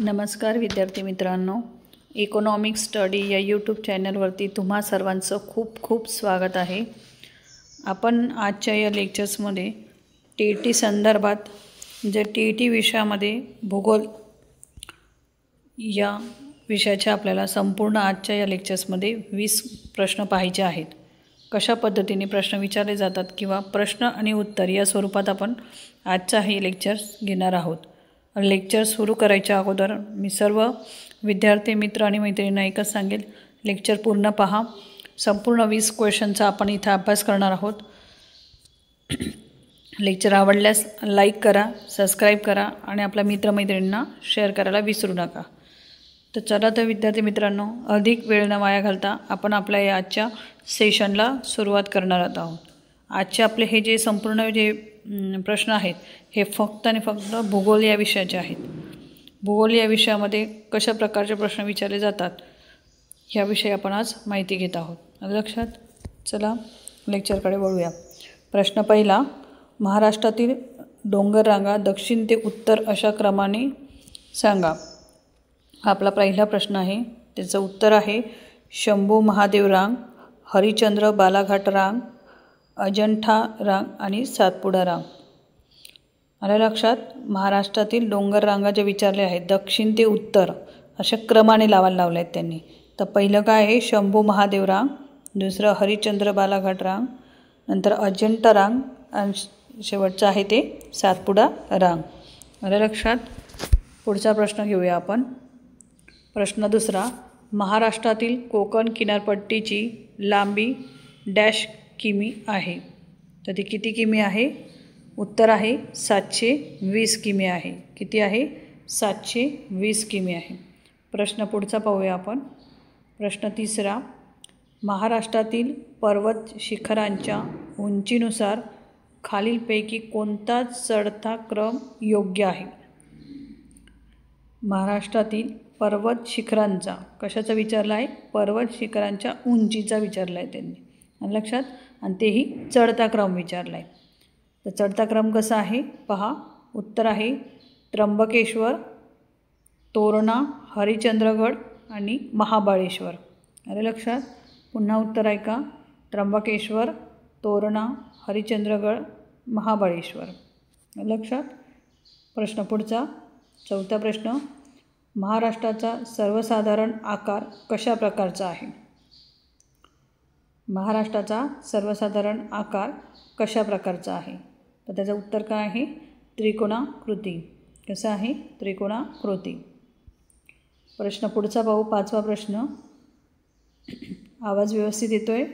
नमस्कार विद्यार्थी मित्रांनो, इकॉनॉमिक स्टडी या यूट्यूब चॅनलवरती तुम्हा सर्वांचं खूप खूप स्वागत आहे। आपण आजच्या या लेक्चर्समध्ये TET संदर्भात जे TET विषयामध्ये भूगोल या विषयाच्या आपल्याला संपूर्ण आजच्या या लेक्चर्समध्ये 20 प्रश्न पाहायचे आहेत। कशा पद्धतीने प्रश्न विचारले जातात किंवा प्रश्न आणि उत्तर या स्वरूपात आपण आजचा हे लेक्चर्स घेणार आहोत। लेक्चर सुरू करायच्या अगोदर मी सर्व विद्यार्थी मित्र आणि मैत्रिणींना एकच सांगेल, लेक्चर पूर्ण पहा। संपूर्ण 20 क्वेश्चनचा आपण इथे अभ्यास करणार आहोत। लेक्चर आवडल्यास लाईक करा, सबस्क्राईब करा आणि आपल्या मित्रमैत्रिणींना शेअर करायला विसरू नका। तर चला तर विद्यार्थी मित्रांनो, अधिक वेळ न वाया घालता आपण आपल्या या आजच्या सेशनला सुरुवात करणार आहोत। आजचे आपले हे जे संपूर्ण जे प्रश्न आहेत हे फक्त आणि फक्त भूगोल या विषयाचे आहेत। भूगोल या विषयामध्ये कशा प्रकारचे प्रश्न विचारले जातात याविषयी आपण आज माहिती घेत आहोत। लक्षात, चला लेक्चरकडे वळूया। प्रश्न पहिला, महाराष्ट्रातील डोंगर रांगा दक्षिण ते उत्तर अशा क्रमाने सांगा। हा आपला पहिला प्रश्न आहे। त्याचं उत्तर आहे शंभू महादेव रांग, हरिश्चंद्र बालाघाट रांग, अजंठा रांग आणि सातपुडा रांग। आलं लक्षात? महाराष्ट्रातील डोंगर रांगा जे विचारले आहेत दक्षिण ते उत्तर अशा क्रमाने लावायला लावले आहेत त्यांनी। तर पहिलं काय आहे, शंभू महादेव रांग, दुसरं हरिश्चंद्र बालाघाट रांग, नंतर अजंठा रांग आणि शेवटचं आहे ते सातपुडा रांग। आलं लक्षात? पुढचा प्रश्न घेऊया आपण। प्रश्न दुसरा, महाराष्ट्रातील कोकण किनारपट्टीची लांबी डॅश किमी आहे। तर ती किती किमी आहे? उत्तर आहे 720 किमी आहे। किती आहे? 720 किमी आहे। प्रश्न पुढचा पाहूया आपण। प्रश्न तिसरा, महाराष्ट्रातील पर्वत शिखरांच्या उंचीनुसार खालीलपैकी कोणता चढता क्रम योग्य आहे? महाराष्ट्रातील पर्वत शिखरांचा कशाचा विचारला आहे? पर्वत शिखरांच्या उंचीचा विचारला आहे त्यांनी। लक्षात? आणि तेही चढता क्रम विचारला आहे। तर चढता क्रम कसा आहे पहा। उत्तर आहे त्र्यंबकेश्वर, तोरणा, हरिश्चंद्रगड आणि महाबळेश्वर। आलं लक्षात? पुन्हा उत्तर आहे का? त्र्यंबकेश्वर, तोरणा, हरिश्चंद्रगड, महाबळेश्वर। लक्षात? प्रश्न पुढचा, चौथा प्रश्न, महाराष्ट्राचा सर्वसाधारण आकार कशा प्रकारचा आहे? महाराष्ट्राचा सर्वसाधारण आकार कशा प्रकारचा आहे? तर त्याचं उत्तर काय आहे? त्रिकोणाकृती। कसं आहे? त्रिकोणाकृती। प्रश्न पुढचा पाहू, पाचवा प्रश्न। आवाज व्यवस्थित येतोय?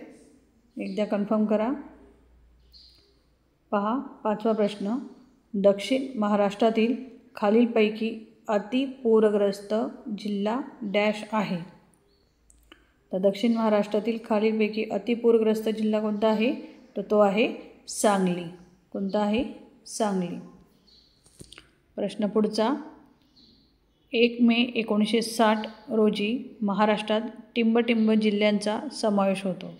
एकदा कन्फर्म करा। पहा पाचवा प्रश्न, दक्षिण महाराष्ट्रातील खालीलपैकी अतिपूरग्रस्त जिल्हा डॅश आहे। तर दक्षिण महाराष्ट्रातील खालीलपैकी अतिपूरग्रस्त जिल्हा कोणता आहे? तर तो आहे सांगली। कोणता आहे? सांगली। प्रश्न पुढचा, 1 मे 1960 रोजी महाराष्ट्रात टिंबटिंब जिल्ह्यांचा समावेश होतो।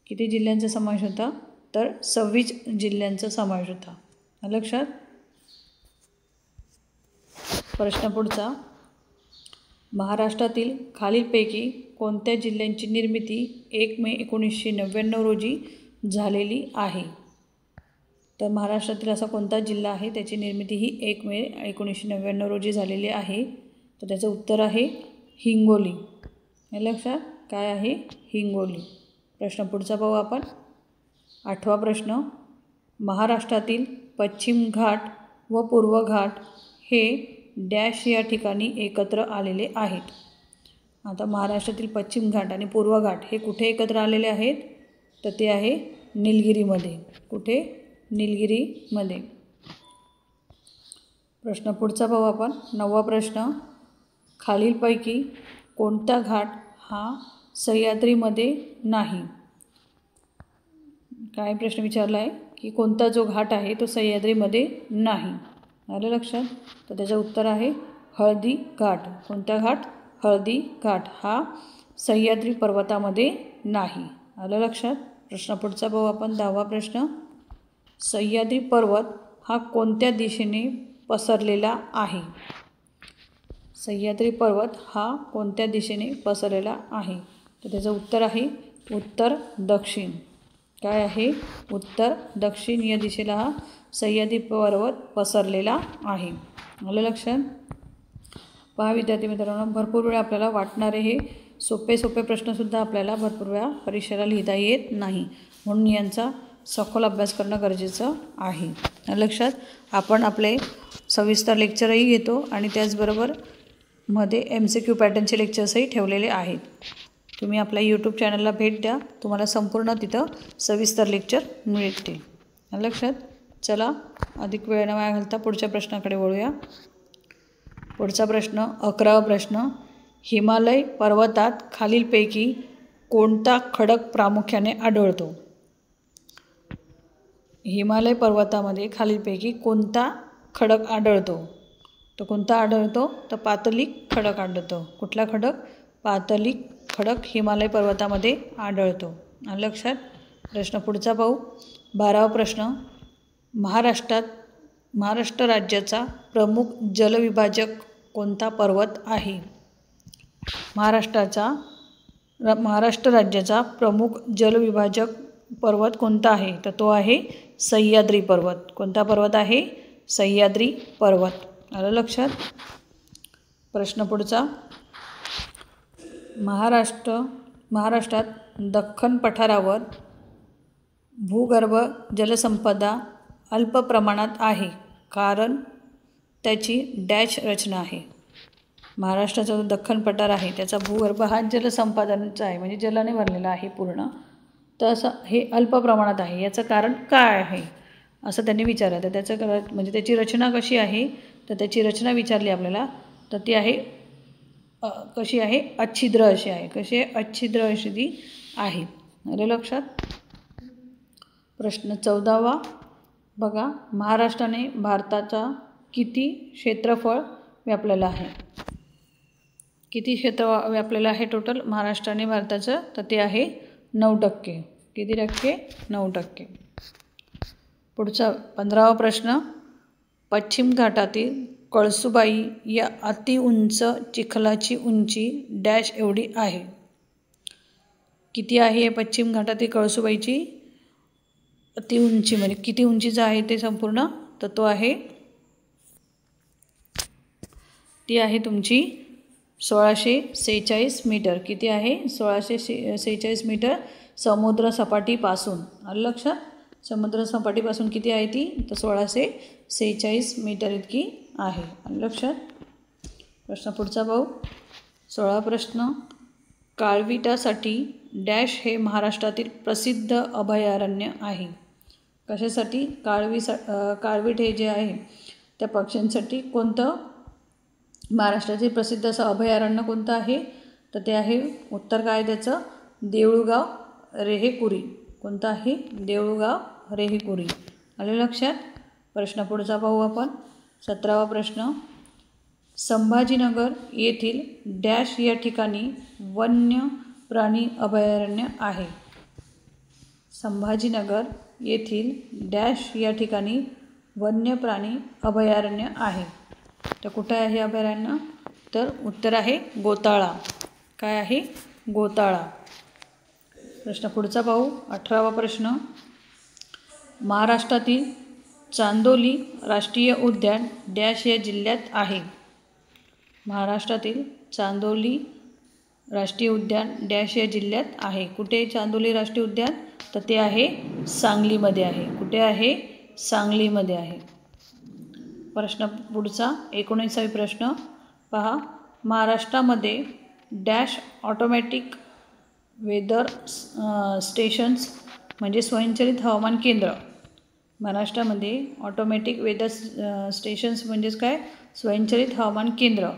किती जिल्ह्यांचा समावेश होता? तर 26 जिल्ह्यांचा समावेश होता। लक्षात? प्रश्न पुढचा, महाराष्ट्रातील खालीलपैकी कोणत्या जिल्ह्यांची निर्मिती 1 मे 1999 रोजी झालेली आहे? तर महाराष्ट्रातील असा कोणता जिल्हा आहे त्याची निर्मिती ही 1 मे 1999 रोजी झालेली आहे? तर त्याचं उत्तर आहे हिंगोली। हे लक्षात? काय आहे? हिंगोली। प्रश्न पुढचा पाहू आपण। आठवा प्रश्न, महाराष्ट्रातील पश्चिम घाट व पूर्व घाट हे डॅश या ठिकाणी एकत्र आलेले आहेत। आता महाराष्ट्रातील पश्चिम घाट आणि पूर्व घाट हे कुठे एकत्र आलेले आहेत? तर ते आहे निलगिरीमध्ये। कुठे? निलगिरीमध्ये। प्रश्न पुढचा पाहू आपण। नववा प्रश्न, खालीलपैकी कोणता घाट हा सह्याद्रीमध्ये नाही? काय प्रश्न विचारला आहे की कोणता जो घाट आहे तो सह्याद्रीमध्ये नाही? आलं लक्षात? तर त्याचं उत्तर आहे हळदी घाट। कोणता घाट? हळदी घाट हा सह्याद्री पर्वतामध्ये नाही। आलं लक्षात? प्रश्न पुढचा पाहू आपण। 10वा प्रश्न, सह्याद्री पर्वत हा कोणत्या दिशेने पसरलेला आहे? सह्याद्री पर्वत हा कोणत्या दिशेने पसरलेला आहे? तर त्याचं उत्तर आहे उत्तर दक्षिण. काय आहे? उत्तर दक्षिण या दिशेला हा सह्याद्री पर्वत पसरलेला आहे. आलं लक्षात? पहा विद्यार्थी मित्रांनो, भरपूर वेळा आपल्याला वाटणारे हे सोपे प्रश्नसुद्धा आपल्याला भरपूर वेळा परीक्षेला लिहिता येत नाही, म्हणून यांचा सखोल अभ्यास करणं गरजेचं आहे. लक्षात? आपण आपले सविस्तर लेक्चरही घेतो आणि त्याचबरोबर मध्ये MCQ पॅटर्नचे लेक्चर्सही ठेवलेले आहेत. तुम्ही आपल्या यूट्यूब चॅनलला भेट द्या, तुम्हाला संपूर्ण तिथं सविस्तर लेक्चर मिळते. लक्षात? चला अधिक वेळ न वाया घालता पुढच्या प्रश्नाकडे वळूया. पुढचा प्रश्न 11वा प्रश्न. हिमालय पर्वतात खालीलपैकी कोणता खडक प्रामुख्याने आढळतो? हिमालय पर्वतामध्ये खालीलपैकी कोणता खडक आढळतो? तो कोणता आढळतो? तर पातलिक खडक आढळतो. कुठला खडक? पातलिक खडक हिमालय पर्वतामध्ये आढळतो. लक्षात? प्रश्न पुढचा पाहू. 12वा प्रश्न. महाराष्ट्र राज्याचा प्रमुख जलविभाजक कोणता पर्वत आहे? महाराष्ट्र राज्याचा प्रमुख जलविभाजक पर्वत कोणता आहे? तर तो आहे सह्याद्री पर्वत. कोणता पर्वत आहे? सह्याद्री पर्वत. आलं लक्षात? प्रश्न पुढचा. महाराष्ट्रात दख्खन पठारावर भूगर्भ जलसंपदा अल्प प्रमाणात आहे, कारण त्याची डॅश रचना आहे. महाराष्ट्राचा जो दख्खन पठार आहे त्याचा भूगर्भ हा जलसंपादनाचा आहे, म्हणजे जलाने भरलेला आहे पूर्ण. तर असं हे अल्प प्रमाणात आहे, याचं कारण काय आहे असं त्यांनी विचारलं. तर त्याचं म्हणजे त्याची रचना कशी आहे, तर त्याची रचना विचारली आपल्याला. तर ती आहे कशी आहे? अच्छिद्र अशी आहे. कशी आहे? अच्छिद्र अशी ती आहे. आलं लक्षात? प्रश्न 14वा बघा. महाराष्ट्राने भारताचा किती क्षेत्रफळ व्यापलेलं आहे? किती क्षेत्र व्यापलेलं आहे टोटल महाराष्ट्राने भारताचं? तर ते आहे 9%. किती टक्के? 9%. पुढचा 15वा प्रश्न. पश्चिम घाटातील कळसूबाई या अतिउंच चिखलाची उंची डॅश एवढी आहे? किती आहे पश्चिम घाटातील कळसूबाईची अतिउंची, म्हणजे किती उंचीचं आहे ते संपूर्ण? तर तो आहे ती आहे तुमची 1646 मीटर. किती आहे? 1646 मीटर समुद्रसपाटीपासून. आलं लक्षात? समुद्रसपाटीपासून किती आहे ती? तर 1646 मीटर इतकी आहे. आलं लक्षात? प्रश्न पुढचा पाहू. 16वा प्रश्न. काळविटासाठी डॅश हे महाराष्ट्रातील प्रसिद्ध अभयारण्य आहे? कशासाठी? काळवीट हे जे आहे त्या पक्ष्यांसाठी कोणतं महाराष्ट्रातील प्रसिद्ध असं अभयारण्य कोणतं आहे? तर ते आहे उत्तर काय त्याचं? देऊळगाव रेहेकुरी. कोणतं आहे? देऊळगाव रेहेकुरी. आलं लक्षात? प्रश्न पुढचा पाहू आपण. 17वा प्रश्न. संभाजीनगर येथील डॅश या ठिकाणी वन्य प्राणी अभयारण्य आहे? संभाजीनगर येथील डॅश या ठिकाणी वन्य प्राणी अभयारण्य आहे. तर कुठं आहे हे अभयारण्य? तर उत्तर आहे गोताळा. काय आहे? गोताळा. प्रश्न पुढचा पाहू. 18वा प्रश्न. महाराष्ट्रातील चांदोली राष्ट्रीय उद्यान डॅश या जिल्ह्यात आहे? महाराष्ट्रातील चांदोली राष्ट्रीय उद्यान डॅश या जिल्ह्यात आहे. कुठे चांदोली राष्ट्रीय उद्यान? तर ते आहे सांगलीमध्ये आहे. कुठे आहे? सांगलीमध्ये आहे. प्रश्न पुढचा 19वा प्रश्न पहा. महाराष्ट्रामध्ये डॅश ऑटोमॅटिक वेदर स्टेशन्स म्हणजे स्वयंचलित हवामान केंद्र. महाराष्ट्रामध्ये ऑटोमॅटिक वेदर स्टेशन्स म्हणजेच काय? स्वयंचलित हवामान केंद्र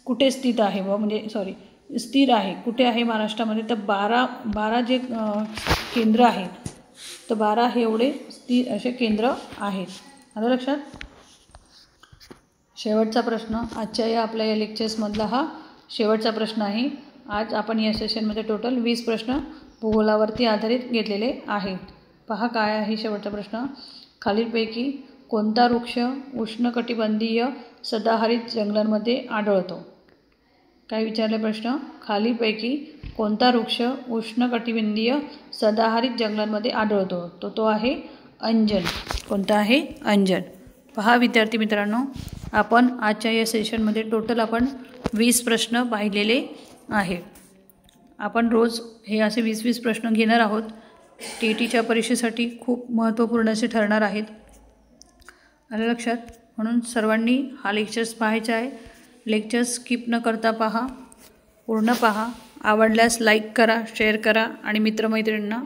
कुठे स्थित आहे म्हणजे स्थिर आहे. कुठे आहे महाराष्ट्रामध्ये? तर 12 जे केंद्र आहेत, तर 12 हे एवढे स्थिर असे केंद्र आहेत. आलं लक्षात? शेवटचा प्रश्न आजच्या या आपल्या या लेक्चर्समधला हा शेवटचा प्रश्न आहे. आज आपण या सेशनमध्ये टोटल 20 प्रश्न भूगोलावरती आधारित घेतलेले आहेत. पहा काय आहे शेवटचा प्रश्न. खालीलपैकी कोणता वृक्ष उष्णकटिबंधीय सदाहरित जंगलांमध्ये आढळतो? काय विचारले प्रश्न? खालीपैकी कोणता वृक्ष उष्णकटिबंधीय सदाहरित जंगलांमध्ये आढळतो? तो आहे अंजन. कोणता आहे? अंजन. पहा विद्यार्थी मित्रांनो, आपण आजच्या या सेशनमध्ये टोटल आपण 20 प्रश्न पाहिलेले आहे. आपण रोज हे असे 20-20 प्रश्न घेणार आहोत. TETच्या परीक्षेसाठी खूप महत्त्वपूर्ण असे ठरणार आहेत. आलं लक्षात? म्हणून सर्वांनी हा लेक्चर्स पाहायचा आहे. लेक्चर्स स्किप न करता पहा, पूर्ण पहा. आवडल्यास लाईक करा, शेअर करा आणि मित्रमैत्रिणींना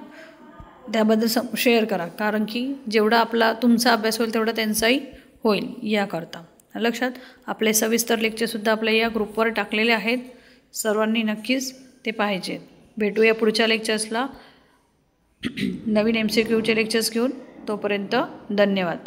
त्याबद्दल शेअर करा, कारण की जेवढा आपला तुमचा अभ्यास होईल तेवढा त्यांचाही होईल याकरता. लक्षात? आपले सविस्तर लेक्चरसुद्धा आपल्या या ग्रुपवर टाकलेले आहेत. सर्वांनी नक्कीच ते पाहिजेत. भेटूया पुढच्या लेक्चर्सला नवीन MCQचे लेक्चर्स घेऊन. तोपर्यंत धन्यवाद.